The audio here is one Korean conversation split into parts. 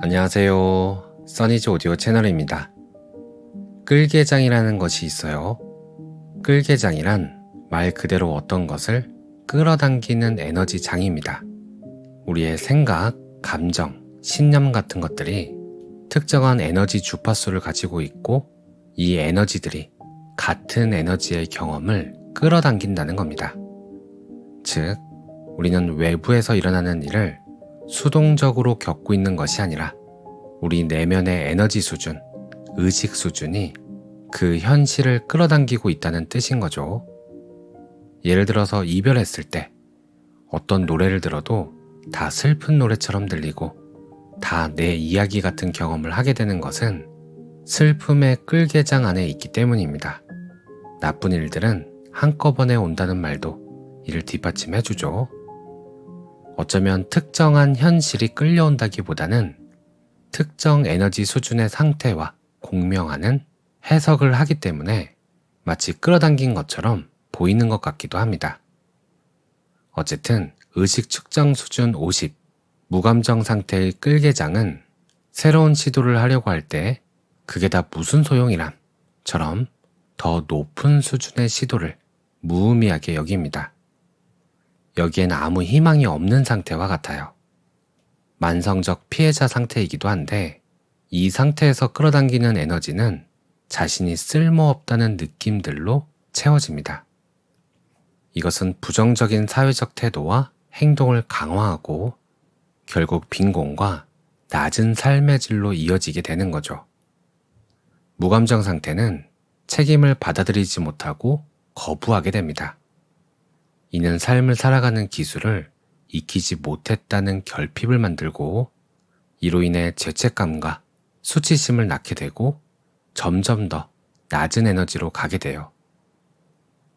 안녕하세요. 써니즈 오디오 채널입니다. 끌개장이라는 것이 있어요. 끌개장이란 말 그대로 어떤 것을 끌어당기는 에너지 장입니다. 우리의 생각, 감정, 신념 같은 것들이 특정한 에너지 주파수를 가지고 있고 이 에너지들이 같은 에너지의 경험을 끌어당긴다는 겁니다. 즉, 우리는 외부에서 일어나는 일을 수동적으로 겪고 있는 것이 아니라 우리 내면의 에너지 수준, 의식 수준이 그 현실을 끌어당기고 있다는 뜻인 거죠. 예를 들어서 이별했을 때 어떤 노래를 들어도 다 슬픈 노래처럼 들리고 다 내 이야기 같은 경험을 하게 되는 것은 슬픔의 끌개장 안에 있기 때문입니다. 나쁜 일들은 한꺼번에 온다는 말도 이를 뒷받침해주죠. 어쩌면 특정한 현실이 끌려온다기보다는 특정 에너지 수준의 상태와 공명하는 해석을 하기 때문에 마치 끌어당긴 것처럼 보이는 것 같기도 합니다. 어쨌든 의식 측정 수준 50, 무감정 상태의 끌개장은 새로운 시도를 하려고 할 때 그게 다 무슨 소용이람처럼 더 높은 수준의 시도를 무의미하게 여깁니다. 여기엔 아무 희망이 없는 상태와 같아요. 만성적 피해자 상태이기도 한데 이 상태에서 끌어당기는 에너지는 자신이 쓸모없다는 느낌들로 채워집니다. 이것은 부정적인 사회적 태도와 행동을 강화하고 결국 빈곤과 낮은 삶의 질로 이어지게 되는 거죠. 무감정 상태는 책임을 받아들이지 못하고 거부하게 됩니다. 이는 삶을 살아가는 기술을 익히지 못했다는 결핍을 만들고 이로 인해 죄책감과 수치심을 낳게 되고 점점 더 낮은 에너지로 가게 돼요.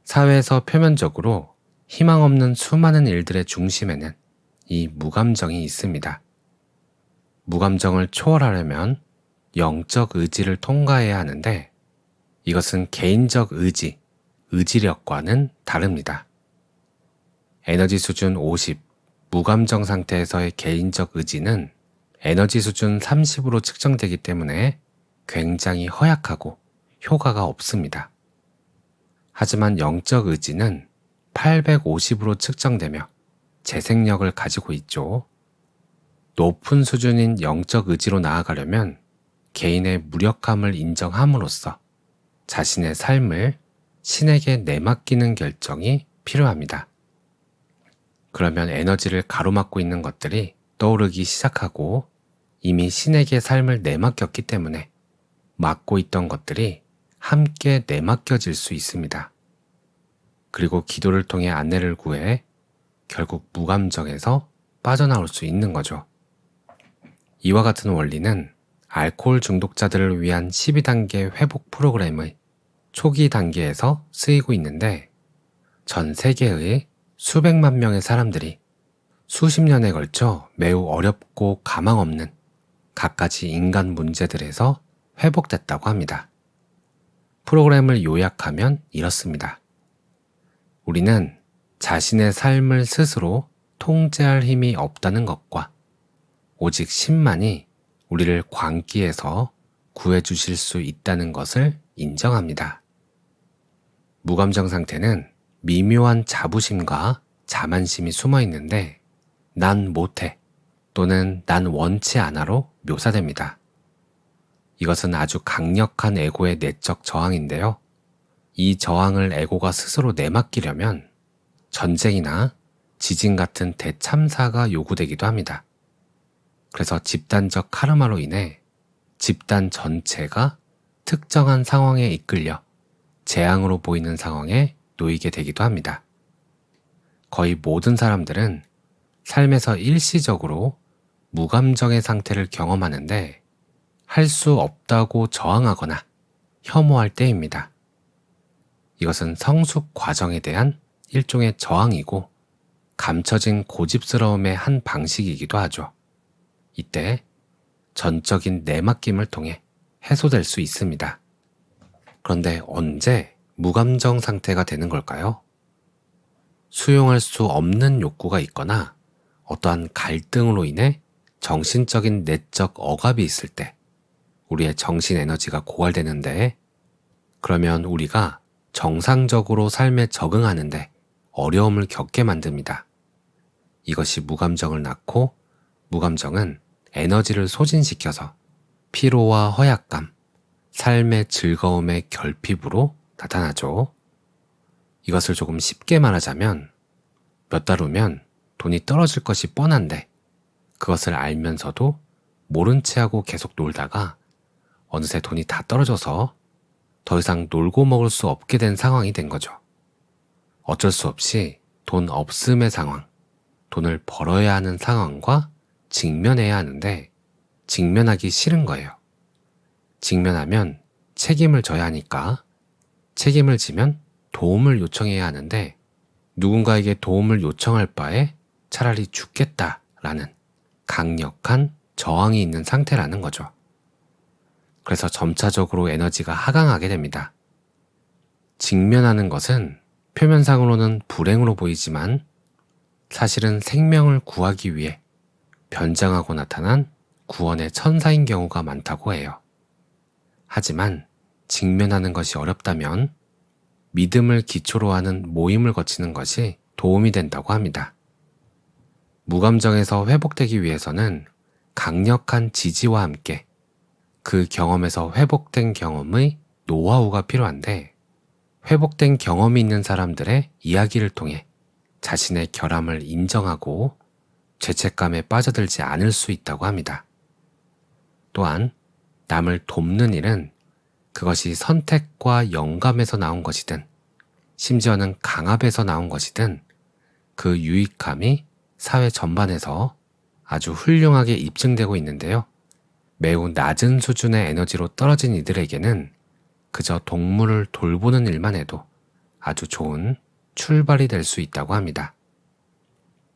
사회에서 표면적으로 희망 없는 수많은 일들의 중심에는 이 무감정이 있습니다. 무감정을 초월하려면 영적 의지를 통과해야 하는데 이것은 개인적 의지, 의지력과는 다릅니다. 에너지 수준 50, 무감정 상태에서의 개인적 의지는 에너지 수준 30으로 측정되기 때문에 굉장히 허약하고 효과가 없습니다. 하지만 영적 의지는 850으로 측정되며 재생력을 가지고 있죠. 높은 수준인 영적 의지로 나아가려면 개인의 무력함을 인정함으로써 자신의 삶을 신에게 내맡기는 결정이 필요합니다. 그러면 에너지를 가로막고 있는 것들이 떠오르기 시작하고 이미 신에게 삶을 내맡겼기 때문에 막고 있던 것들이 함께 내맡겨질 수 있습니다. 그리고 기도를 통해 안내를 구해 결국 무감정에서 빠져나올 수 있는 거죠. 이와 같은 원리는 알코올 중독자들을 위한 12단계 회복 프로그램의 초기 단계에서 쓰이고 있는데 전 세계의 수백만 명의 사람들이 수십 년에 걸쳐 매우 어렵고 가망 없는 갖가지 인간 문제들에서 회복됐다고 합니다. 프로그램을 요약하면 이렇습니다. 우리는 자신의 삶을 스스로 통제할 힘이 없다는 것과 오직 신만이 우리를 광기에서 구해주실 수 있다는 것을 인정합니다. 무감정 상태는 미묘한 자부심과 자만심이 숨어 있는데 난 못해 또는 난 원치 않아로 묘사됩니다. 이것은 아주 강력한 에고의 내적 저항인데요. 이 저항을 에고가 스스로 내맡기려면 전쟁이나 지진 같은 대참사가 요구되기도 합니다. 그래서 집단적 카르마로 인해 집단 전체가 특정한 상황에 이끌려 재앙으로 보이는 상황에 놓이게 되기도 합니다. 거의 모든 사람들은 삶에서 일시적으로 무감정의 상태를 경험하는데 할 수 없다고 저항하거나 혐오할 때입니다. 이것은 성숙 과정에 대한 일종의 저항이고 감춰진 고집스러움의 한 방식이기도 하죠. 이때 전적인 내맡김을 통해 해소될 수 있습니다. 그런데 언제 무감정 상태가 되는 걸까요? 수용할 수 없는 욕구가 있거나 어떠한 갈등으로 인해 정신적인 내적 억압이 있을 때 우리의 정신 에너지가 고갈되는데, 그러면 우리가 정상적으로 삶에 적응하는데 어려움을 겪게 만듭니다. 이것이 무감정을 낳고, 무감정은 에너지를 소진시켜서 피로와 허약감, 삶의 즐거움의 결핍으로 나타나죠. 이것을 조금 쉽게 말하자면, 몇 달 후면 돈이 떨어질 것이 뻔한데 그것을 알면서도 모른 채 하고 계속 놀다가 어느새 돈이 다 떨어져서 더 이상 놀고 먹을 수 없게 된 상황이 된 거죠. 어쩔 수 없이 돈 없음의 상황, 돈을 벌어야 하는 상황과 직면해야 하는데 직면하기 싫은 거예요. 직면하면 책임을 져야 하니까, 책임을 지면 도움을 요청해야 하는데 누군가에게 도움을 요청할 바에 차라리 죽겠다라는 강력한 저항이 있는 상태라는 거죠. 그래서 점차적으로 에너지가 하강하게 됩니다. 직면하는 것은 표면상으로는 불행으로 보이지만 사실은 생명을 구하기 위해 변장하고 나타난 구원의 천사인 경우가 많다고 해요. 하지만 직면하는 것이 어렵다면 믿음을 기초로 하는 모임을 거치는 것이 도움이 된다고 합니다. 무감정에서 회복되기 위해서는 강력한 지지와 함께 그 경험에서 회복된 경험의 노하우가 필요한데, 회복된 경험이 있는 사람들의 이야기를 통해 자신의 결함을 인정하고 죄책감에 빠져들지 않을 수 있다고 합니다. 또한 남을 돕는 일은 그것이 선택과 영감에서 나온 것이든 심지어는 강압에서 나온 것이든 그 유익함이 사회 전반에서 아주 훌륭하게 입증되고 있는데요. 매우 낮은 수준의 에너지로 떨어진 이들에게는 그저 동물을 돌보는 일만 해도 아주 좋은 출발이 될 수 있다고 합니다.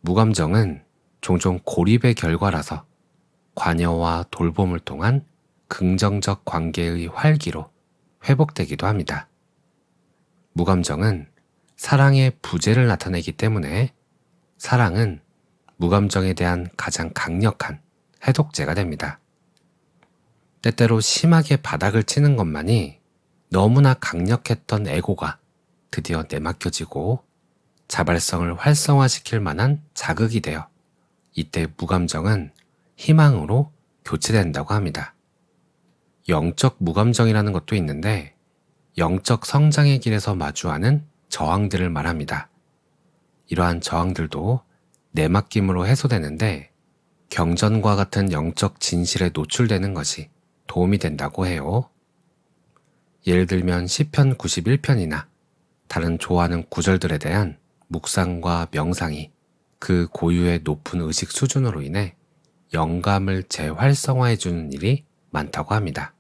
무감정은 종종 고립의 결과라서 관여와 돌봄을 통한 긍정적 관계의 활기로 회복되기도 합니다. 무감정은 사랑의 부재를 나타내기 때문에 사랑은 무감정에 대한 가장 강력한 해독제가 됩니다. 때때로 심하게 바닥을 치는 것만이 너무나 강력했던 에고가 드디어 내맡겨지고 자발성을 활성화시킬 만한 자극이 되어 이때 무감정은 희망으로 교체된다고 합니다. 영적 무감정이라는 것도 있는데 영적 성장의 길에서 마주하는 저항들을 말합니다. 이러한 저항들도 내맡김으로 해소되는데 경전과 같은 영적 진실에 노출되는 것이 도움이 된다고 해요. 예를 들면 시편 91편이나 다른 좋아하는 구절들에 대한 묵상과 명상이 그 고유의 높은 의식 수준으로 인해 영감을 재활성화해 주는 일이 많다고 합니다.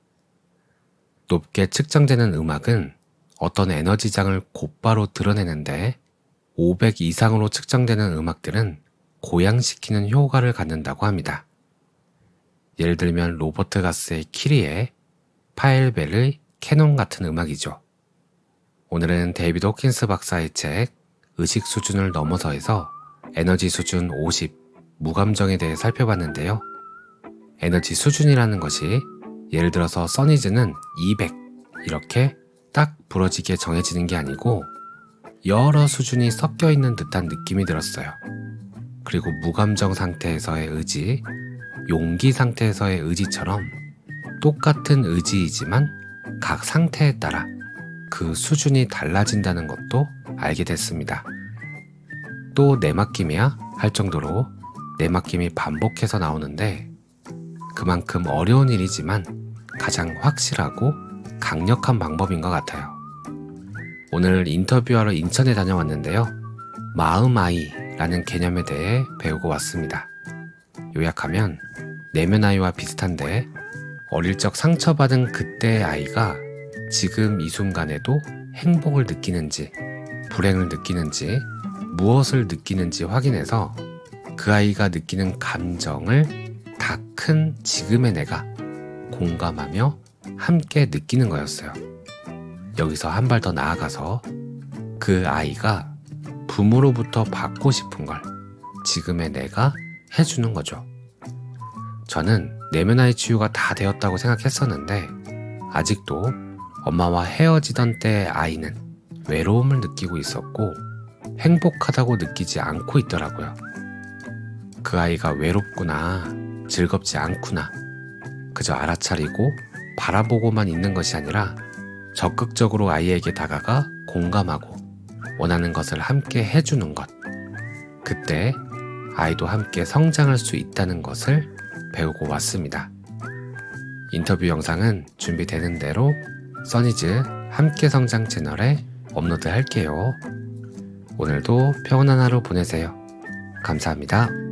높게 측정되는 음악은 어떤 에너지장을 곧바로 드러내는데 500 이상으로 측정되는 음악들은 고양시키는 효과를 갖는다고 합니다. 예를 들면 로버트 가스의 키리에 파일벨의 캐논 같은 음악이죠. 오늘은 데이비드 호킨스 박사의 책 의식 수준을 넘어서에서 에너지 수준 50, 무감정에 대해 살펴봤는데요. 에너지 수준이라는 것이 예를 들어서 써니즈는 200 이렇게 딱 부러지게 정해지는 게 아니고 여러 수준이 섞여 있는 듯한 느낌이 들었어요. 그리고 무감정 상태에서의 의지, 용기 상태에서의 의지처럼 똑같은 의지이지만 각 상태에 따라 그 수준이 달라진다는 것도 알게 됐습니다. 또 내맡김이야 할 정도로 내맡김이 반복해서 나오는데 그만큼 어려운 일이지만 가장 확실하고 강력한 방법인 것 같아요. 오늘 인터뷰하러 인천에 다녀왔는데요. 마음아이라는 개념에 대해 배우고 왔습니다. 요약하면 내면 아이와 비슷한데 어릴 적 상처받은 그때의 아이가 지금 이 순간에도 행복을 느끼는지 불행을 느끼는지 무엇을 느끼는지 확인해서 그 아이가 느끼는 감정을 다 큰 지금의 내가 공감하며 함께 느끼는 거였어요. 여기서 한 발 더 나아가서 그 아이가 부모로부터 받고 싶은 걸 지금의 내가 해주는 거죠. 저는 내면 아이 치유가 다 되었다고 생각했었는데 아직도 엄마와 헤어지던 때의 아이는 외로움을 느끼고 있었고 행복하다고 느끼지 않고 있더라고요. 그 아이가 외롭구나, 즐겁지 않구나 그저 알아차리고 바라보고만 있는 것이 아니라 적극적으로 아이에게 다가가 공감하고 원하는 것을 함께 해주는 것. 그때 아이도 함께 성장할 수 있다는 것을 배우고 왔습니다. 인터뷰 영상은 준비되는 대로 써니즈 함께 성장 채널에 업로드 할게요. 오늘도 평온한 하루 보내세요. 감사합니다.